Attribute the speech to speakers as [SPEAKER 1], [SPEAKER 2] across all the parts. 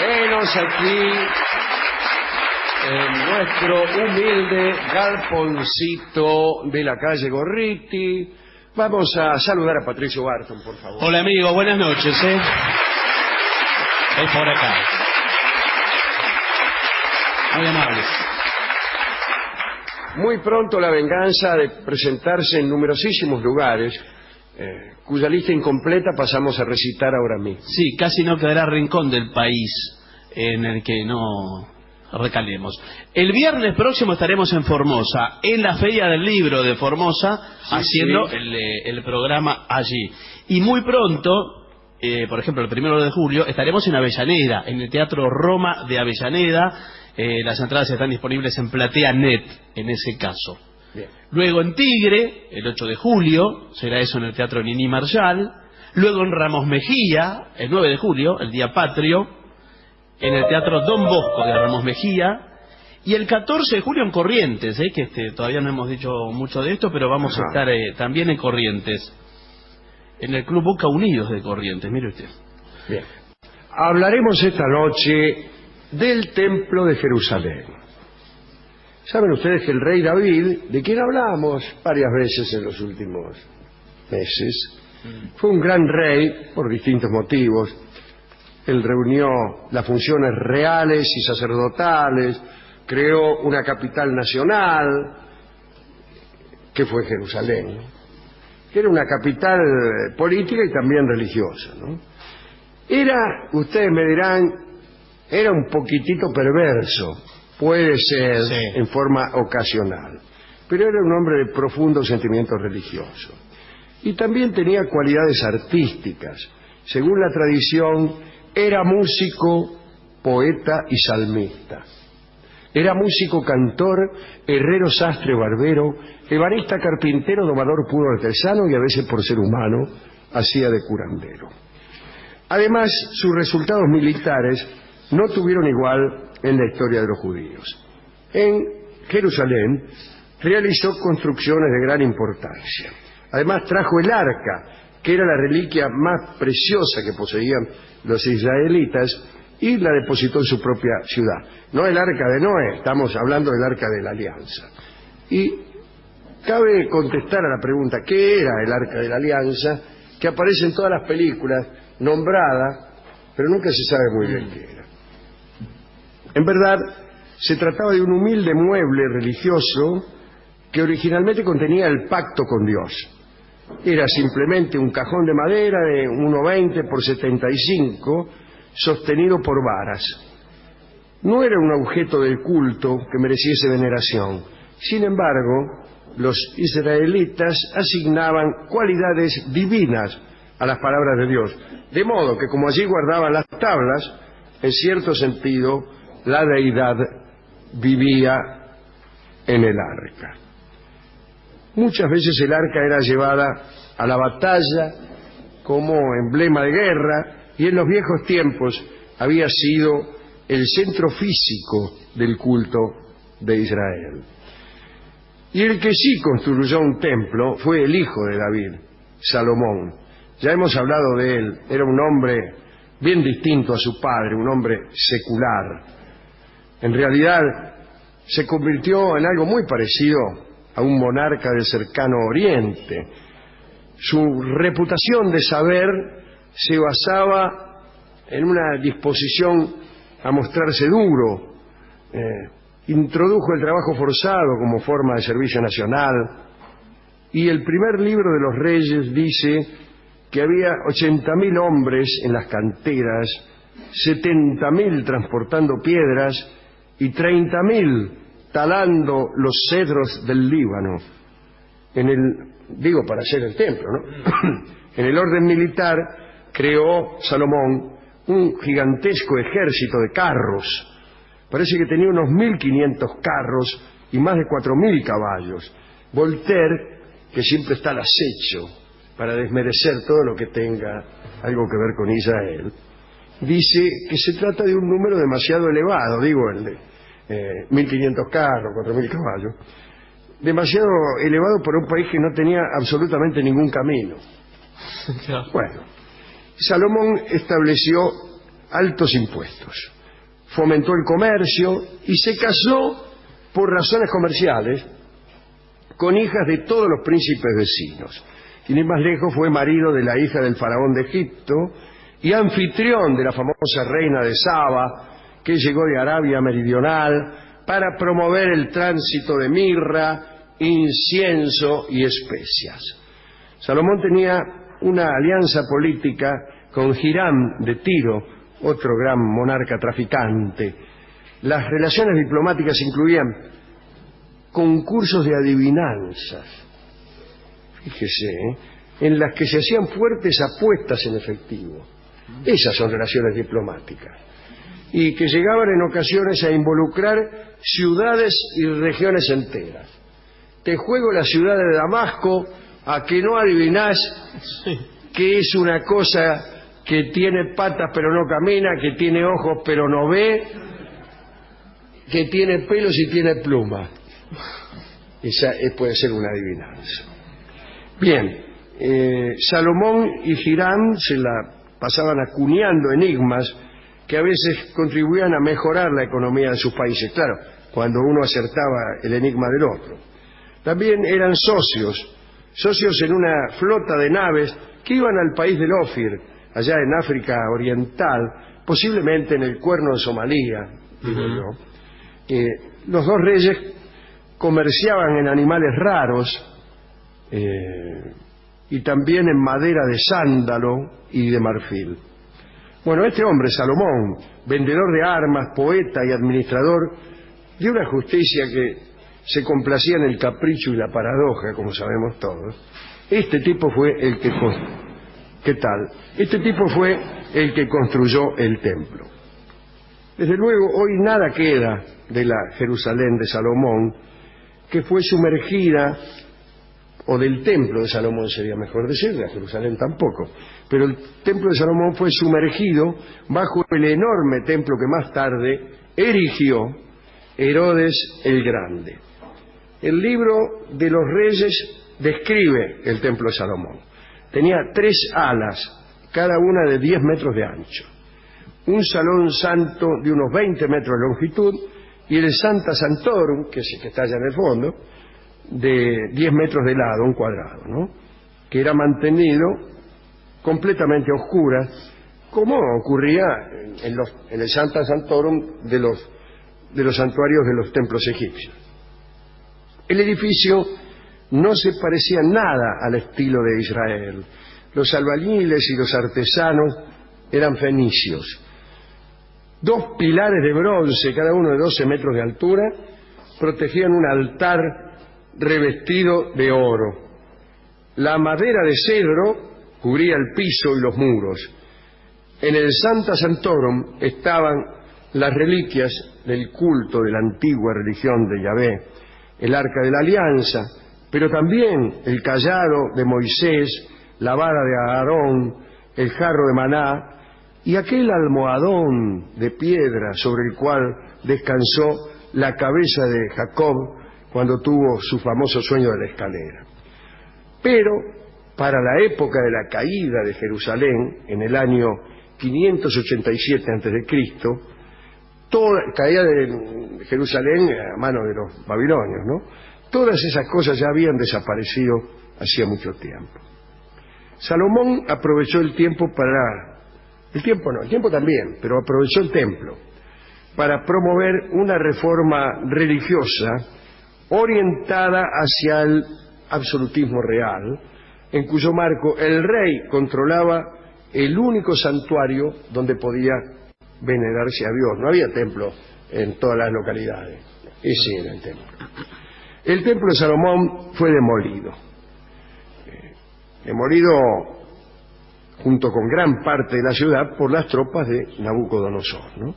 [SPEAKER 1] Venos aquí en nuestro humilde galponcito de la calle Gorriti. Vamos a saludar a Patricio Barton, por favor.
[SPEAKER 2] Hola, amigo, buenas noches, Es por acá. Muy amables.
[SPEAKER 1] Muy pronto la venganza de presentarse en numerosísimos lugares, cuya lista incompleta pasamos a recitar ahora mismo.
[SPEAKER 2] Sí, casi no quedará rincón del país en el que no recalemos. El viernes próximo estaremos en Formosa, en la Feria del Libro de Formosa, haciendo
[SPEAKER 1] sí.
[SPEAKER 2] El programa allí. Y muy pronto, por ejemplo, el 1 de julio, estaremos en Avellaneda, en el Teatro Roma de Avellaneda. Las entradas están disponibles en Platea.net, en ese caso.
[SPEAKER 1] Bien.
[SPEAKER 2] Luego en Tigre, el 8 de julio, será eso en el Teatro Nini Marshall. Luego en Ramos Mejía, el 9 de julio, el Día Patrio, en el Teatro Don Bosco de Ramos Mejía. Y el 14 de julio en Corrientes, que todavía no hemos dicho mucho de esto, pero vamos a estar también en Corrientes, en el Club Boca Unidos de Corrientes, mire usted.
[SPEAKER 1] Bien. Hablaremos esta noche del Templo de Jerusalén. Saben ustedes que el rey David, de quien hablamos varias veces en los últimos meses, fue un gran rey por distintos motivos. Él reunió las funciones reales y sacerdotales, creó una capital nacional, que fue Jerusalén, que era una capital política y también religiosa, ¿no? Era, ustedes me dirán, era un poquitito perverso, puede ser,
[SPEAKER 2] sí,
[SPEAKER 1] en forma ocasional, pero era un hombre de profundo sentimiento religioso. Y también tenía cualidades artísticas. Según la tradición, era músico, poeta y salmista. Era músico, cantor, herrero, sastre, barbero, ebanista, carpintero, domador puro, artesano y a veces, por ser humano, hacía de curandero. Además, sus resultados militares no tuvieron igual en la historia de los judíos. En Jerusalén realizó construcciones de gran importancia. Además trajo el arca, que era la reliquia más preciosa que poseían los israelitas, y la depositó en su propia ciudad. No el arca de Noé, estamos hablando del arca de la alianza. Y cabe contestar a la pregunta, ¿qué era el arca de la alianza? Que aparece en todas las películas, nombrada, pero nunca se sabe muy bien qué era. En verdad, se trataba de un humilde mueble religioso que originalmente contenía el pacto con Dios. Era simplemente un cajón de madera de 1,20 por 75, sostenido por varas. No era un objeto del culto que mereciese veneración. Sin embargo, los israelitas asignaban cualidades divinas a las palabras de Dios, de modo que como allí guardaban las tablas, en cierto sentido, la deidad vivía en el arca. Muchas veces el arca era llevada a la batalla como emblema de guerra, y en los viejos tiempos había sido el centro físico del culto de Israel. Y el que sí construyó un templo fue el hijo de David, Salomón. Ya hemos hablado de él. Era un hombre bien distinto a su padre, un hombre secular. En realidad se convirtió en algo muy parecido a un monarca del cercano Oriente. Su reputación de saber se basaba en una disposición a mostrarse duro. Introdujo el trabajo forzado como forma de servicio nacional, y el primer libro de los Reyes dice que había 80.000 hombres en las canteras, 70.000 transportando piedras y 30.000 talando los cedros del Líbano. Para hacer el templo, ¿no? En el orden militar creó Salomón un gigantesco ejército de carros. Parece que tenía unos 1.500 carros y más de 4.000 caballos. Voltaire, que siempre está al acecho para desmerecer todo lo que tenga algo que ver con Israel, dice que se trata de un número demasiado elevado, el de 1.500 carros, 4.000 caballos, demasiado elevado por un país que no tenía absolutamente ningún camino. Bueno, Salomón estableció altos impuestos. Fomentó el comercio y se casó por razones comerciales con hijas de todos los príncipes vecinos. Sin ir más lejos, fue marido de la hija del faraón de Egipto y anfitrión de la famosa reina de Saba, que llegó de Arabia Meridional para promover el tránsito de mirra, incienso y especias. Salomón tenía una alianza política con Hiram de Tiro, otro gran monarca traficante. Las relaciones diplomáticas incluían concursos de adivinanzas, fíjese, en las que se hacían fuertes apuestas en efectivo. Esas son relaciones diplomáticas. Y que llegaban en ocasiones a involucrar ciudades y regiones enteras. Te juego la ciudad de Damasco a que no adivinás que es una cosa que tiene patas pero no camina, que tiene ojos pero no ve, que tiene pelos y tiene plumas. Esa puede ser una adivinanza. Bien, Salomón y Hiram se la pasaban acuñando enigmas que a veces contribuían a mejorar la economía de sus países. Claro, cuando uno acertaba el enigma del otro. También eran socios en una flota de naves que iban al país del Ofir, allá en África Oriental, posiblemente en el Cuerno de Somalía, digo yo. Los dos reyes comerciaban en animales raros y también en madera de sándalo y de marfil. Bueno, este hombre, Salomón, vendedor de armas, poeta y administrador de una justicia que se complacía en el capricho y la paradoja, como sabemos todos, este tipo fue el que construyó el templo. Desde luego, hoy nada queda de la Jerusalén de Salomón, que fue sumergida, o del templo de Salomón sería mejor decir, de Jerusalén tampoco, pero el templo de Salomón fue sumergido bajo el enorme templo que más tarde erigió Herodes el Grande. El libro de los Reyes describe el templo de Salomón. Tenía 3 alas, cada una de 10 metros de ancho, un salón santo de unos 20 metros de longitud y el Sancta Sanctorum, que está allá en el fondo, de 10 metros de lado, un cuadrado, ¿no? Que era mantenido completamente a oscuras, como ocurría en el Sancta Sanctorum de los santuarios de los templos egipcios. El edificio no se parecía nada al estilo de Israel. Los albañiles y los artesanos eran fenicios. 2 pilares de bronce, cada uno de 12 metros de altura, protegían un altar revestido de oro. La madera de cedro cubría el piso y los muros. En el Sancta Sanctorum estaban las reliquias del culto de la antigua religión de Yahvé, el arca de la alianza, pero también el cayado de Moisés, la vara de Aarón, el jarro de maná y aquel almohadón de piedra sobre el cual descansó la cabeza de Jacob cuando tuvo su famoso sueño de la escalera. Pero para la época de la caída de Jerusalén, en el año 587 a.C., caída de Jerusalén a mano de los babilonios, ¿no? Todas esas cosas ya habían desaparecido hacía mucho tiempo. Salomón aprovechó el tiempo también, pero aprovechó el templo para promover una reforma religiosa orientada hacia el absolutismo real, en cuyo marco el rey controlaba el único santuario donde podía venerarse a Dios. No había templo en todas las localidades. Ese era el templo. El templo de Salomón fue demolido junto con gran parte de la ciudad por las tropas de Nabucodonosor, ¿no?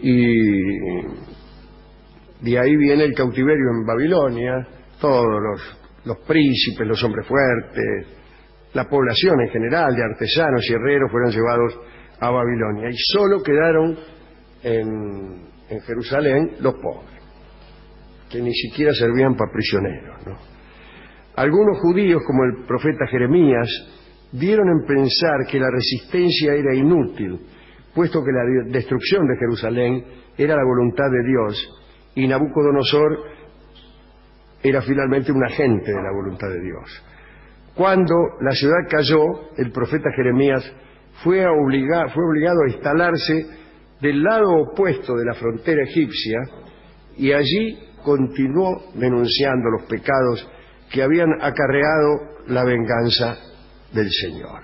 [SPEAKER 1] Y de ahí viene el cautiverio en Babilonia, todos los príncipes, los hombres fuertes, la población en general de artesanos y herreros fueron llevados a Babilonia y solo quedaron en Jerusalén los pobres, que ni siquiera servían para prisioneros, ¿no? Algunos judíos, como el profeta Jeremías, dieron en pensar que la resistencia era inútil, puesto que la destrucción de Jerusalén era la voluntad de Dios y Nabucodonosor era finalmente un agente de la voluntad de Dios. Cuando la ciudad cayó, el profeta Jeremías fue obligado a instalarse del lado opuesto de la frontera egipcia y allí continuó denunciando los pecados que habían acarreado la venganza del Señor.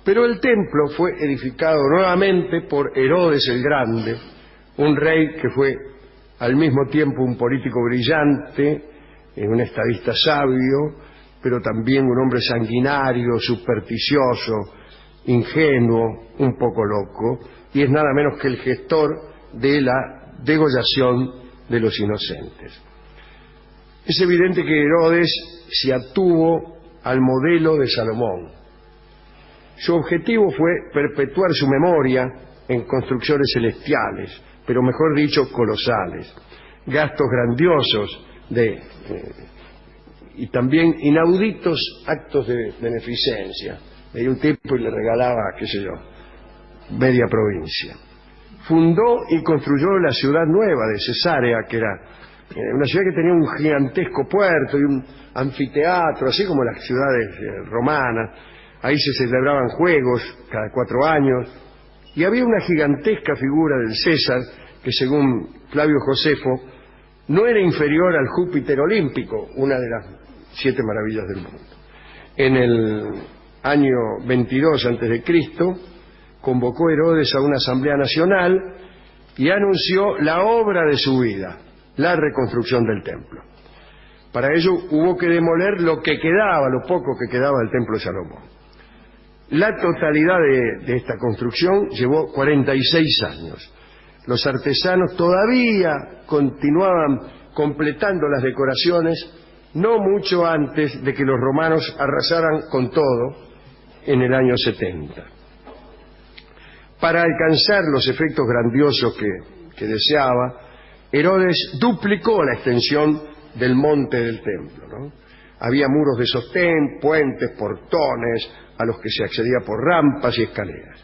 [SPEAKER 1] Pero el templo fue edificado nuevamente por Herodes el Grande, un rey que fue al mismo tiempo un político brillante, un estadista sabio, pero también un hombre sanguinario, supersticioso, ingenuo, un poco loco, y es nada menos que el gestor de la degollación de los inocentes. Es evidente que Herodes se atuvo al modelo de Salomón. Su objetivo fue perpetuar su memoria en construcciones celestiales, pero mejor dicho, colosales, gastos grandiosos y también inauditos actos de beneficencia. Veía un tipo y le regalaba, qué sé yo, media provincia. Fundó y construyó la ciudad nueva de Cesarea, que era una ciudad que tenía un gigantesco puerto y un anfiteatro, así como las ciudades romanas. Ahí se celebraban juegos cada 4 años, y había una gigantesca figura del César, que según Flavio Josefo, no era inferior al Júpiter olímpico, una de las 7 maravillas del mundo. En el año 22 a.C., convocó Herodes a una asamblea nacional y anunció la obra de su vida, la reconstrucción del templo. Para ello hubo que demoler lo que quedaba, lo poco que quedaba del templo de Salomón. La totalidad de esta construcción llevó 46 años. Los artesanos todavía continuaban completando las decoraciones, no mucho antes de que los romanos arrasaran con todo en el año 70. Para alcanzar los efectos grandiosos que deseaba, Herodes duplicó la extensión del monte del templo, ¿no? Había muros de sostén, puentes, portones, a los que se accedía por rampas y escaleras.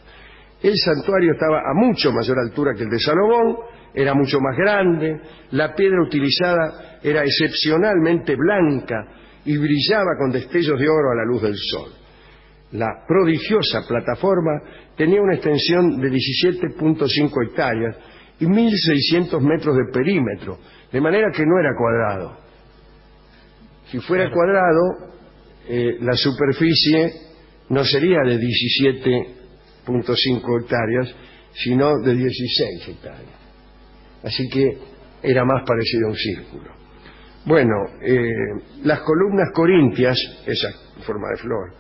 [SPEAKER 1] El santuario estaba a mucho mayor altura que el de Salomón, era mucho más grande, la piedra utilizada era excepcionalmente blanca y brillaba con destellos de oro a la luz del sol. La prodigiosa plataforma tenía una extensión de 17.5 hectáreas y 1.600 metros de perímetro, de manera que no era cuadrado. Si fuera cuadrado, la superficie no sería de 17.5 hectáreas, sino de 16 hectáreas. Así que era más parecido a un círculo. Bueno, las columnas corintias, esa forma de flor,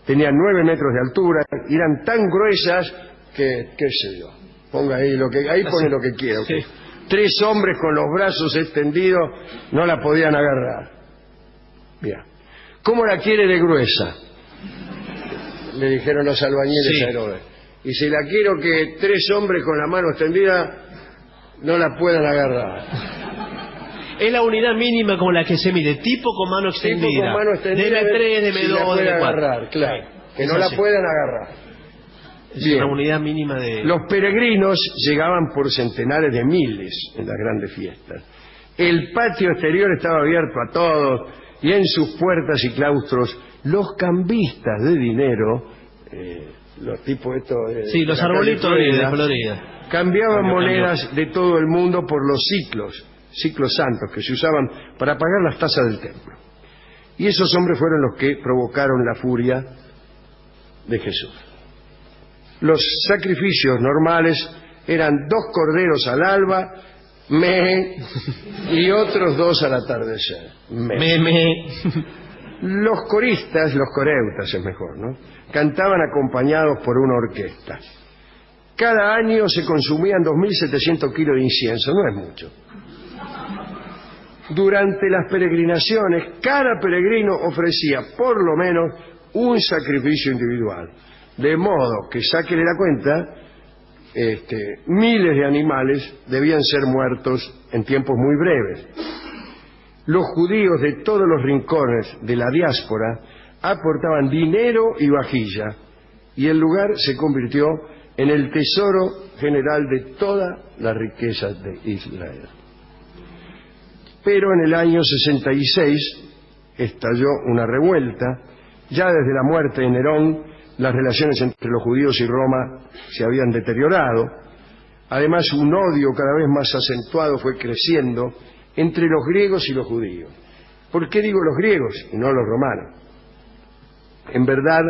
[SPEAKER 1] tenían 9 metros de altura y eran tan gruesas que, qué sé yo, ponga ahí ahí pone lo que quiera. Sí. 3 hombres con los brazos extendidos no la podían agarrar. Bien. ¿Cómo la quiere de gruesa? Le dijeron los albañiles a Herodes. Y si la quiero que 3 hombres con la mano extendida no la puedan agarrar.
[SPEAKER 2] Es la unidad mínima con la que se mide, tipo con mano extendida.
[SPEAKER 1] Tipo con mano extendida.
[SPEAKER 2] De M3, de M2, de M4.
[SPEAKER 1] Agarrar, claro. Que no la puedan agarrar.
[SPEAKER 2] Es una unidad mínima de...
[SPEAKER 1] Los peregrinos llegaban por centenares de miles en las grandes fiestas. El patio exterior estaba abierto a todos y en sus puertas y claustros los cambistas de dinero, los tipos estos...
[SPEAKER 2] sí, los arbolitos de Florida.
[SPEAKER 1] Cambiaban monedas de todo el mundo por los ciclos santos que se usaban para pagar las tasas del templo. Y esos hombres fueron los que provocaron la furia de Jesús. Los sacrificios normales eran 2 corderos al alba, y otros 2 al atardecer. Los coreutas es mejor, ¿no? Cantaban acompañados por una orquesta. Cada año se consumían 2.700 kilos de incienso, no es mucho. Durante las peregrinaciones, cada peregrino ofrecía por lo menos un sacrificio individual. De modo que, sáquele la cuenta, miles de animales debían ser muertos en tiempos muy breves. Los judíos de todos los rincones de la diáspora aportaban dinero y vajilla, y el lugar se convirtió en el tesoro general de toda la riqueza de Israel. Pero en el año 66 estalló una revuelta. Ya desde la muerte de Nerón, las relaciones entre los judíos y Roma se habían deteriorado. Además, un odio cada vez más acentuado fue creciendo entre los griegos y los judíos. ¿Por qué digo los griegos y no los romanos? En verdad,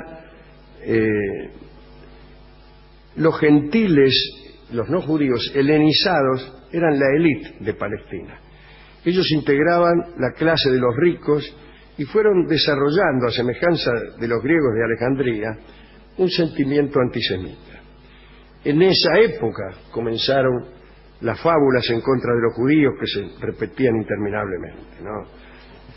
[SPEAKER 1] los gentiles, los no judíos, helenizados, eran la élite de Palestina. Ellos integraban la clase de los ricos y fueron desarrollando, a semejanza de los griegos de Alejandría, un sentimiento antisemita. En esa época comenzaron las fábulas en contra de los judíos que se repetían interminablemente, ¿no?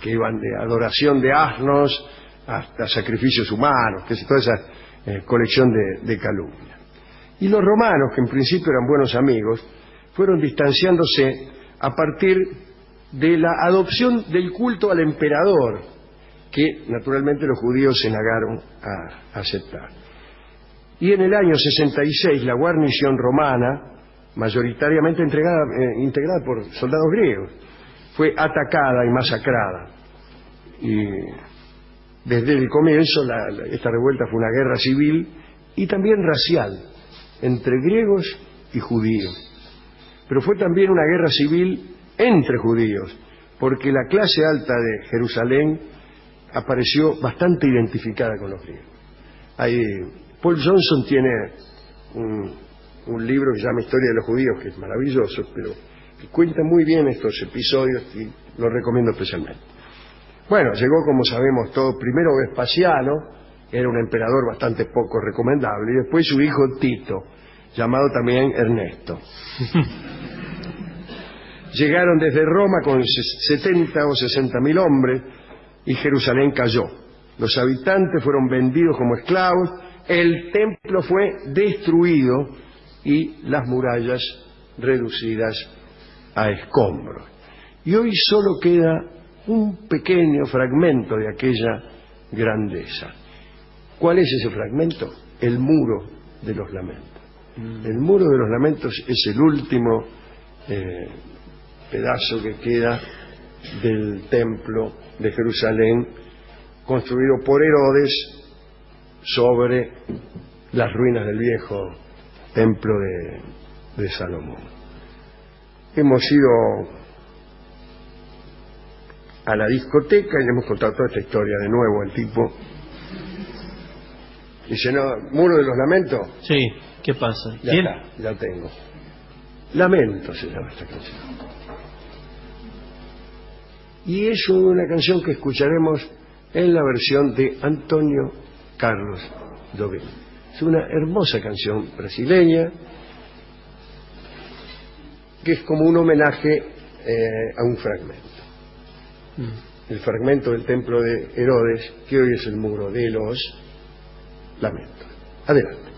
[SPEAKER 1] Que iban de adoración de asnos hasta sacrificios humanos, que es toda esa colección de calumnias. Y los romanos, que en principio eran buenos amigos, fueron distanciándose a partir de la adopción del culto al emperador, que naturalmente los judíos se negaron a aceptar. Y en el año 66 la guarnición romana, mayoritariamente integrada por soldados griegos, fue atacada y masacrada. Y desde el comienzo esta revuelta fue una guerra civil y también racial entre griegos y judíos. Pero fue también una guerra civil entre judíos, porque la clase alta de Jerusalén apareció bastante identificada con los griegos. Paul Johnson tiene un libro que se llama Historia de los Judíos, que es maravilloso, pero que cuenta muy bien estos episodios y lo recomiendo especialmente. Bueno, llegó, como sabemos todos, primero Vespasiano, era un emperador bastante poco recomendable, y después su hijo Tito, llamado también Ernesto. Llegaron desde Roma con 70 o 60 mil hombres y Jerusalén cayó. Los habitantes fueron vendidos como esclavos, el templo fue destruido y las murallas reducidas a escombros. Y hoy solo queda un pequeño fragmento de aquella grandeza. ¿Cuál es ese fragmento? El Muro de los Lamentos. El Muro de los Lamentos es el último pedazo que queda del templo de Jerusalén, construido por Herodes sobre las ruinas del viejo templo de Salomón. Hemos ido a la discoteca y le hemos contado toda esta historia de nuevo. El tipo dice, no, Muro de los Lamentos.
[SPEAKER 2] Sí, ¿qué pasa?
[SPEAKER 1] Ya está, ya tengo. Lamento se llama esta canción. Y es una canción que escucharemos en la versión de Antonio Carlos Jobim. Es una hermosa canción brasileña que es como un homenaje a un fragmento. El fragmento del templo de Herodes, que hoy es el Muro de los Lamentos. Adelante.